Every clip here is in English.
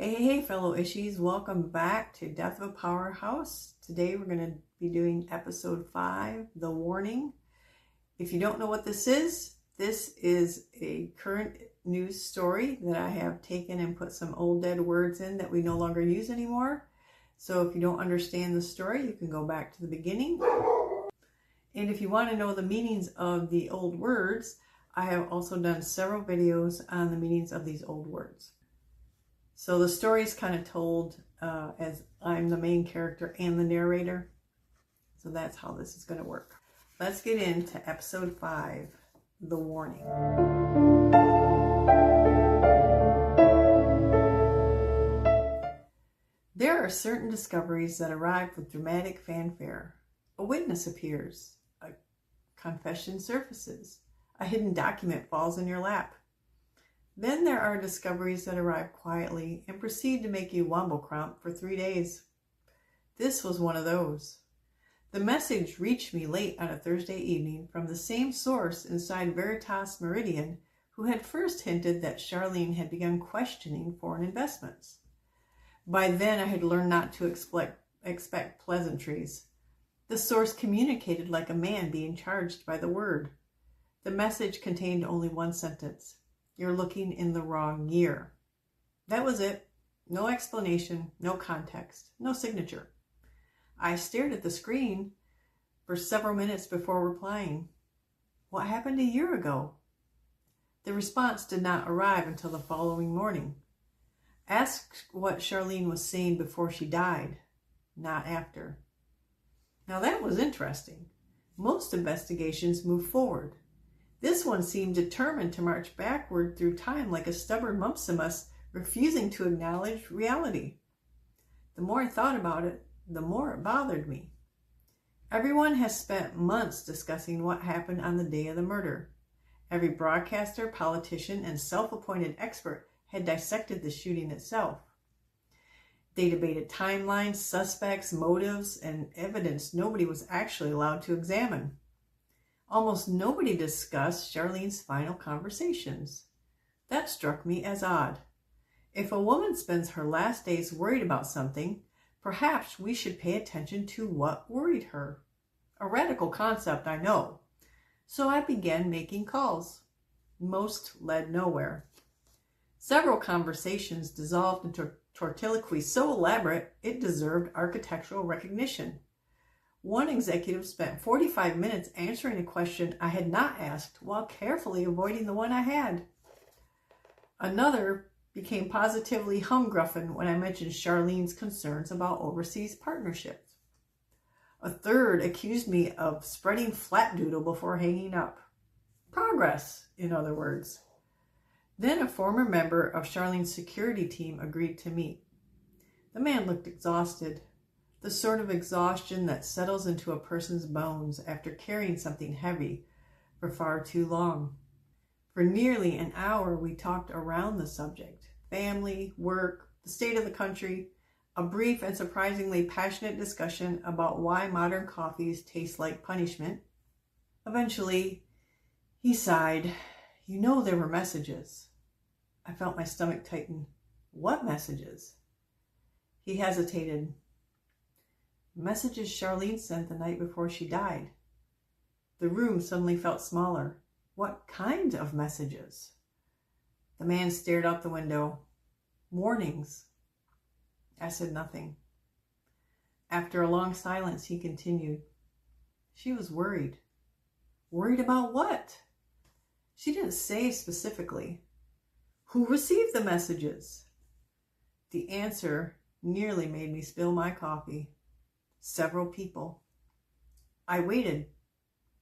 Hey, fellow Ishies. Welcome back to Death of a Powerhouse. Today we're going to be doing episode 5, The Warning. If you don't know what this is a current news story that I have taken and put some old dead words in that we no longer use anymore. So if you don't understand the story, you can go back to the beginning. And if you want to know the meanings of the old words, I have also done several videos on the meanings of these old words. So the story is kind of told as I'm the main character and the narrator. So that's how this is going to work. Let's get into episode 5, The Warning. There are certain discoveries that arrive with dramatic fanfare. A witness appears. A confession surfaces. A hidden document falls in your lap. Then there are discoveries that arrive quietly and proceed to make you womblecrump for 3 days. This was one of those. The message reached me late on a Thursday evening from the same source inside Veritas Meridian who had first hinted that Charlene had begun questioning foreign investments. By then I had learned not to expect pleasantries. The source communicated like a man being charged by the word. The message contained only one sentence. You're looking in the wrong year. That was it. No explanation, no context, no signature. I stared at the screen for several minutes before replying. What happened a year ago? The response did not arrive until the following morning. Asked what Charlene was saying before she died, not after. Now that was interesting. Most investigations move forward. This one seemed determined to march backward through time like a stubborn mumpsimus refusing to acknowledge reality. The more I thought about it, the more it bothered me. Everyone has spent months discussing what happened on the day of the murder. Every broadcaster, politician, and self-appointed expert had dissected the shooting itself. They debated timelines, suspects, motives, and evidence nobody was actually allowed to examine. Almost nobody discussed Charlene's final conversations. That struck me as odd. If a woman spends her last days worried about something, perhaps we should pay attention to what worried her. A radical concept, I know. So I began making calls. Most led nowhere. Several conversations dissolved into tortiloquy so elaborate it deserved architectural recognition. One executive spent 45 minutes answering a question I had not asked while carefully avoiding the one I had. Another became positively humgruffin when I mentioned Charlene's concerns about overseas partnerships. A third accused me of spreading flapdoodle before hanging up. Progress, in other words. Then a former member of Charlene's security team agreed to meet. The man looked exhausted. The sort of exhaustion that settles into a person's bones after carrying something heavy for far too long. For nearly an hour, we talked around the subject. Family, work, the state of the country, a brief and surprisingly passionate discussion about why modern coffees taste like punishment. Eventually, he sighed. You know there were messages. I felt my stomach tighten. What messages? He hesitated. Messages Charlene sent the night before she died. The room suddenly felt smaller. What kind of messages? The man stared out the window. Warnings. I said nothing. After a long silence, he continued. She was worried. Worried about what? She didn't say specifically. Who received the messages? The answer nearly made me spill my coffee. Several people. I waited.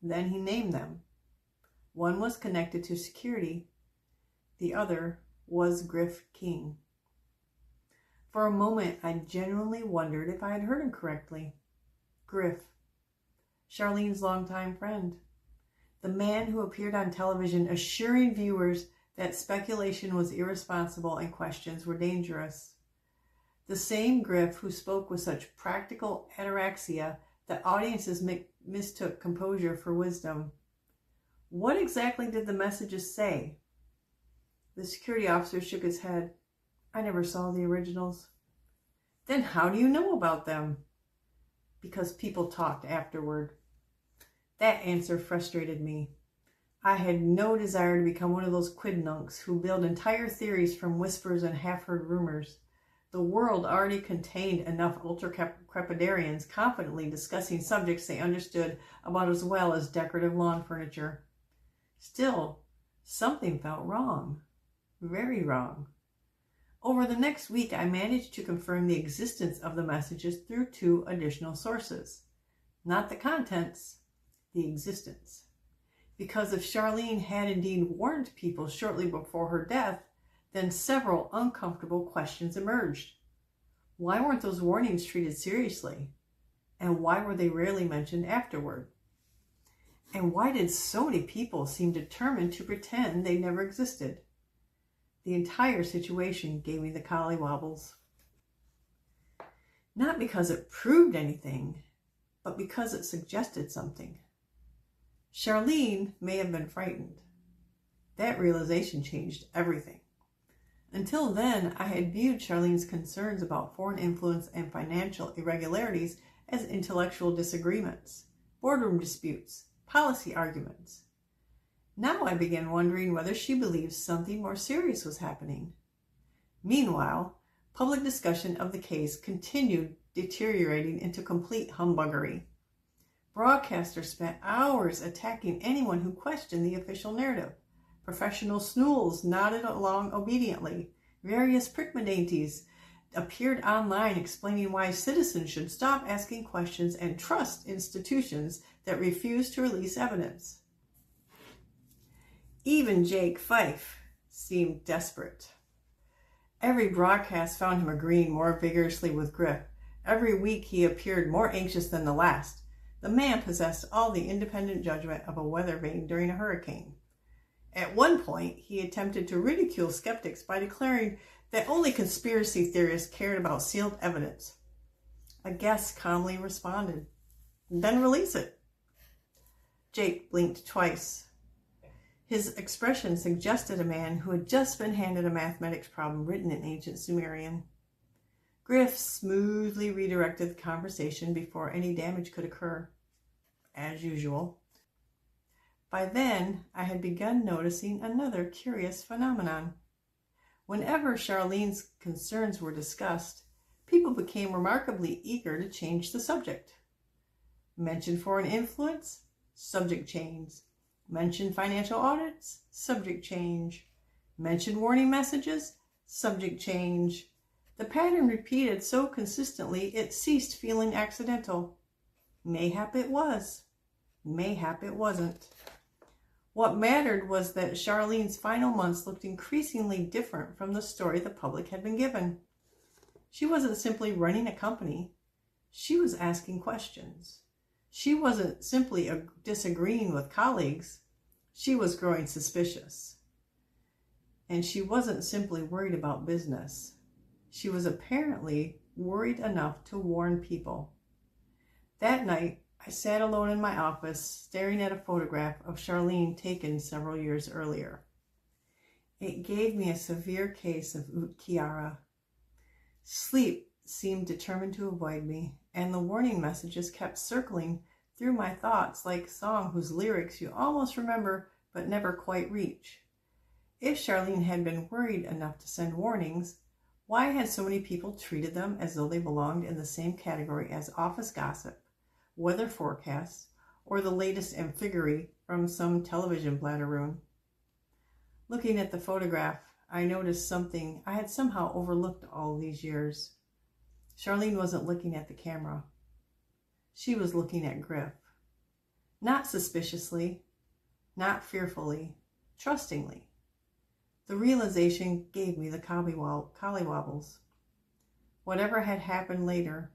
Then he named them. One was connected to security. The other was Griff King. For a moment, I genuinely wondered if I had heard him correctly. Griff. Charlene's longtime friend. The man who appeared on television assuring viewers that speculation was irresponsible and questions were dangerous. The same Griff who spoke with such practical ataraxia that audiences mistook composure for wisdom. What exactly did the messages say? The security officer shook his head. I never saw the originals. Then how do you know about them? Because people talked afterward. That answer frustrated me. I had no desire to become one of those quidnuncs who build entire theories from whispers and half-heard rumors. The world already contained enough ultra-crepidarians confidently discussing subjects they understood about as well as decorative lawn furniture. Still, something felt wrong. Very wrong. Over the next week, I managed to confirm the existence of the messages through 2 additional sources. Not the contents, the existence. Because if Charlene had indeed warned people shortly before her death, then several uncomfortable questions emerged. Why weren't those warnings treated seriously? And why were they rarely mentioned afterward? And why did so many people seem determined to pretend they never existed? The entire situation gave me the collywobbles. Not because it proved anything, but because it suggested something. Charlene may have been frightened. That realization changed everything. Until then, I had viewed Charlene's concerns about foreign influence and financial irregularities as intellectual disagreements, boardroom disputes, policy arguments. Now I began wondering whether she believed something more serious was happening. Meanwhile, public discussion of the case continued deteriorating into complete humbuggery. Broadcasters spent hours attacking anyone who questioned the official narrative. Professional snools nodded along obediently. Various prickmadantes appeared online explaining why citizens should stop asking questions and trust institutions that refuse to release evidence. Even Jake Fife seemed desperate. Every broadcast found him agreeing more vigorously with Griff. Every week he appeared more anxious than the last. The man possessed all the independent judgment of a weather vane during a hurricane. At one point, he attempted to ridicule skeptics by declaring that only conspiracy theorists cared about sealed evidence. A guest calmly responded, "Then release it." Jake blinked twice. His expression suggested a man who had just been handed a mathematics problem written in ancient Sumerian. Griff smoothly redirected the conversation before any damage could occur, as usual. By then, I had begun noticing another curious phenomenon. Whenever Charlene's concerns were discussed, people became remarkably eager to change the subject. Mention foreign influence, subject change. Mention financial audits, subject change. Mention warning messages, subject change. The pattern repeated so consistently it ceased feeling accidental. Mayhap it was. Mayhap it wasn't. What mattered was that Charlene's final months looked increasingly different from the story the public had been given. She wasn't simply running a company. She was asking questions. She wasn't simply disagreeing with colleagues. She was growing suspicious. And she wasn't simply worried about business. She was apparently worried enough to warn people. That night, I sat alone in my office, staring at a photograph of Charlene taken several years earlier. It gave me a severe case of ut chiara. Sleep seemed determined to avoid me, and the warning messages kept circling through my thoughts like a song whose lyrics you almost remember but never quite reach. If Charlene had been worried enough to send warnings, why had so many people treated them as though they belonged in the same category as office gossip, weather forecasts, or the latest amphigory from some television blatteroon? Looking at the photograph, I noticed something I had somehow overlooked all these years. Charlene wasn't looking at the camera. She was looking at Griff. Not suspiciously, not fearfully, trustingly. The realization gave me the collywobbles. Whatever had happened later,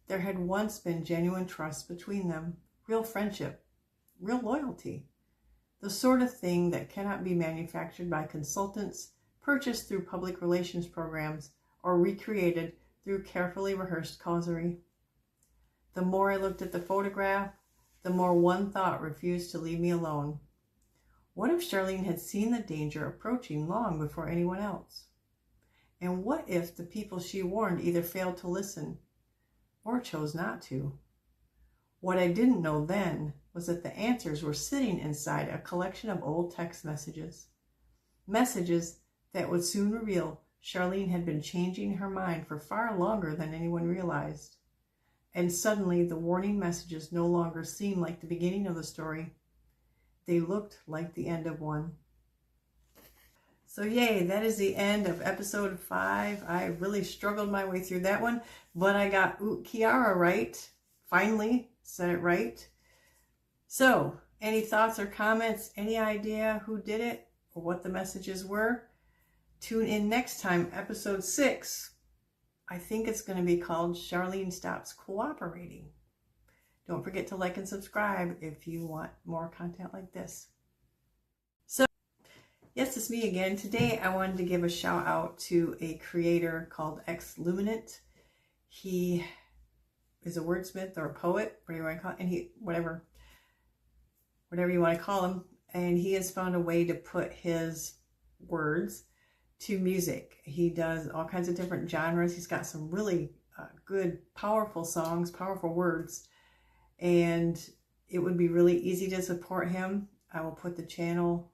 there had once been genuine trust between them, real friendship, real loyalty, the sort of thing that cannot be manufactured by consultants, purchased through public relations programs, or recreated through carefully rehearsed causerie. The more I looked at the photograph, the more one thought refused to leave me alone. What if Charlene had seen the danger approaching long before anyone else? And what if the people she warned either failed to listen or chose not to? What I didn't know then was that the answers were sitting inside a collection of old text messages. Messages that would soon reveal Charlene had been changing her mind for far longer than anyone realized. And suddenly the warning messages no longer seemed like the beginning of the story. They looked like the end of one. So yay, that is the end of episode 5. I really struggled my way through that one, but I got Kiara right. Finally said it right. So any thoughts or comments, any idea who did it or what the messages were? Tune in next time, episode 6. I think it's going to be called Charlene Stops Cooperating. Don't forget to like and subscribe if you want more content like this. So, yes, it's me again. Today I wanted to give a shout out to a creator called Xluminant. He is a wordsmith or a poet, whatever you want to call it, and whatever you want to call him. And he has found a way to put his words to music. He does all kinds of different genres. He's got some really good, powerful songs, powerful words. And it would be really easy to support him. I will put the channel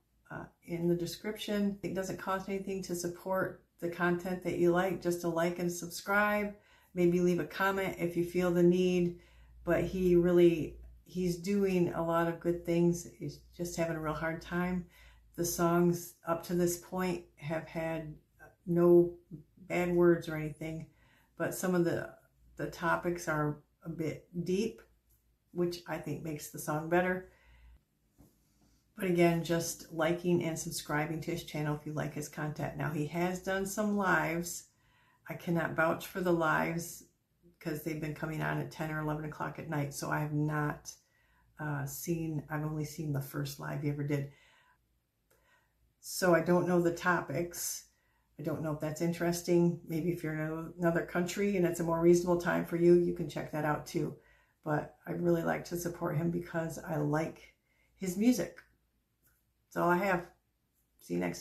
in the description. It doesn't cost anything to support the content that you like, just to like and subscribe. Maybe leave a comment if you feel the need. But he's doing a lot of good things. He's just having a real hard time. The songs up to this point have had no bad words or anything, but some of the topics are a bit deep, which I think makes the song better. But again, just liking and subscribing to his channel if you like his content. Now, he has done some lives. I cannot vouch for the lives because they've been coming on at 10 or 11 o'clock at night, so I have not I've only seen the first live he ever did. So I don't know the topics. I don't know if that's interesting. Maybe if you're in another country and it's a more reasonable time for you, you can check that out too. But I'd really like to support him because I like his music. That's all I have. See you next time.